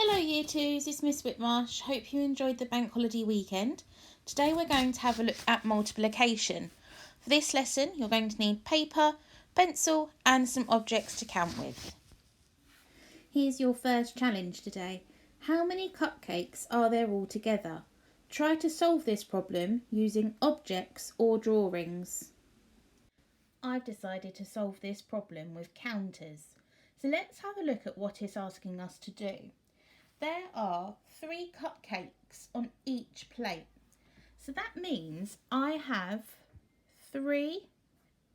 Hello Year 2s, it's Miss Whitmarsh. Hope you enjoyed the bank holiday weekend. Today we're going to have a look at multiplication. For this lesson you're going to need paper, pencil and some objects to count with. Here's your first challenge today. How many cupcakes are there altogether? Try to solve this problem using objects or drawings. I've decided to solve this problem with counters. So let's have a look at what it's asking us to do. There are 3 cupcakes on each plate. So that means I have 3,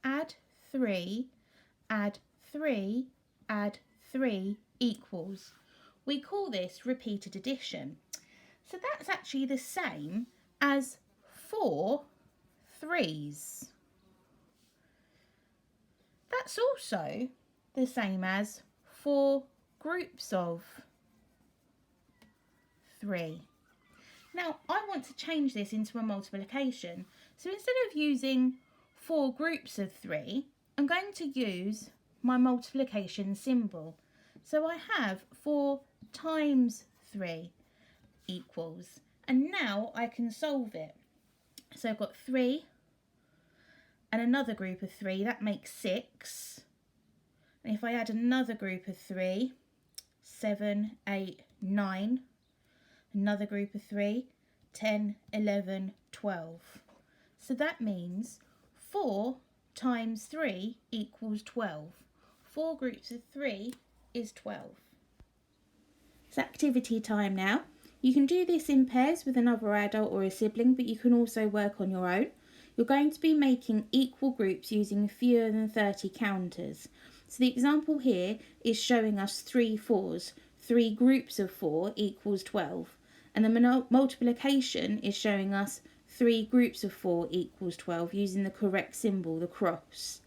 add 3, add 3, add 3 equals. We call this repeated addition. So that's actually the same as 4 threes. That's also the same as 4 groups of 3. Now I want to change this into a multiplication. So instead of using 4 groups of 3, I'm going to use my multiplication symbol. So I have 4 times 3 equals, and now I can solve it. So I've got 3 and another group of 3, that makes 6. And if I add another group of 3, 7, 8, 9. Another group of 3, 10, 11, 12. So that means 4 times 3 equals 12. 4 groups of 3 is 12. It's activity time now. You can do this in pairs with another adult or a sibling, but you can also work on your own. You're going to be making equal groups using fewer than 30 counters. So the example here is showing us 3 fours. 3 groups of 4 equals 12. And the multiplication is showing us 3 groups of 4 equals 12 using the correct symbol, the cross.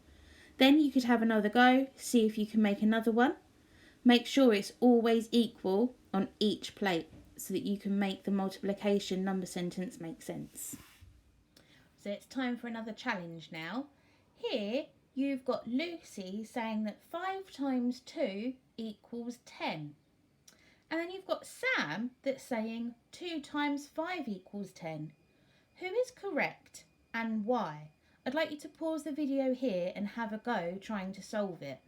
Then you could have another go, see if you can make another one. Make sure it's always equal on each plate so that you can make the multiplication number sentence make sense. So it's time for another challenge now. Here you've got Lucy saying that 5 times 2 equals 10. And then you've got Sam that's saying 2 times 5 equals 10. Who is correct and why? I'd like you to pause the video here and have a go trying to solve it.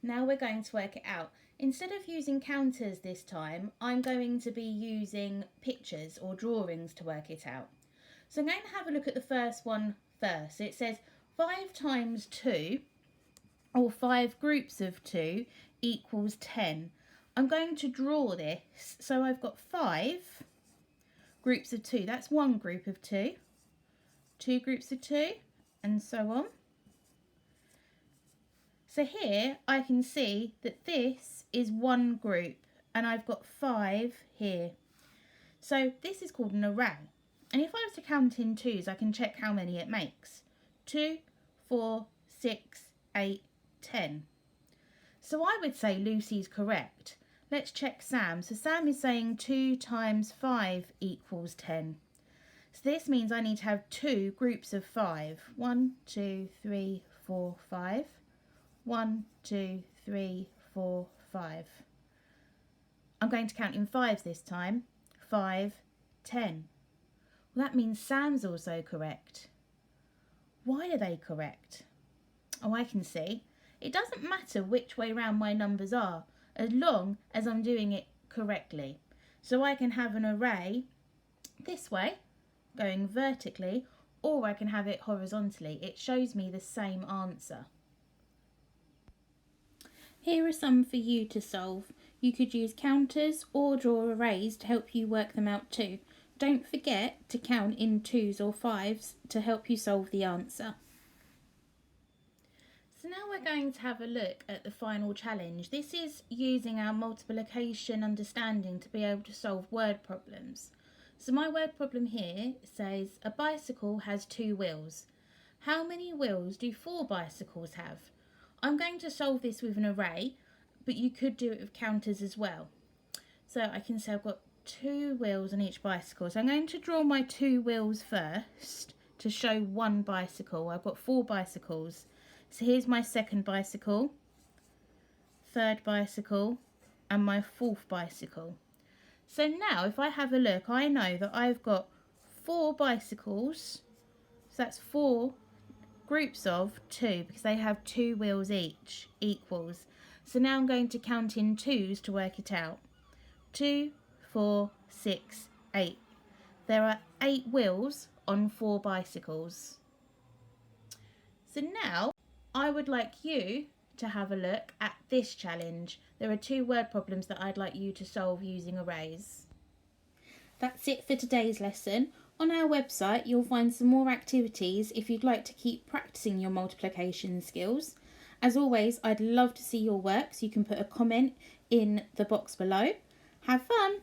Now we're going to work it out. Instead of using counters this time, I'm going to be using pictures or drawings to work it out. So I'm going to have a look at the first one first. It says 5 times 2, or 5 groups of 2, equals 10. I'm going to draw this. So I've got 5 groups of 2. That's one group of 2. 2 groups of 2, and so on. So here I can see that this is one group, and I've got 5 here. So this is called an array. And if I was to count in twos, I can check how many it makes. 2, 4, 6, 8, 10. So I would say Lucy's correct. Let's check Sam. So Sam is saying 2 times 5 equals 10. So this means I need to have 2 groups of 5. 1, 2, 3, 4, 5. 1, 2, 3, 4, 5. I'm going to count in fives this time. 5, 10. Well, that means Sam's also correct. Why are they correct? Oh, I can see. It doesn't matter which way round my numbers are, as long as I'm doing it correctly. So I can have an array this way, going vertically, or I can have it horizontally. It shows me the same answer. Here are some for you to solve. You could use counters or draw arrays to help you work them out too. Don't forget to count in twos or fives to help you solve the answer. So now we're going to have a look at the final challenge. This is using our multiplication understanding to be able to solve word problems. So my word problem here says a bicycle has 2 wheels. How many wheels do 4 bicycles have? I'm going to solve this with an array, but you could do it with counters as well. So I can say I've got 2 wheels on each bicycle. So I'm going to draw my 2 wheels first to show one bicycle. I've got 4 bicycles. So here's my second bicycle, third bicycle, and my fourth bicycle. So now if I have a look, I know that I've got 4 bicycles. So that's 4 groups of 2 because they have 2 wheels each, equals. So now I'm going to count in 2s to work it out. 2, 4, 6, 8. There are 8 wheels on 4 bicycles. So now I would like you to have a look at this challenge. There are 2 word problems that I'd like you to solve using arrays. That's it for today's lesson. On our website you'll find some more activities if you'd like to keep practicing your multiplication skills. As always, I'd love to see your work, so you can put a comment in the box below. Have fun!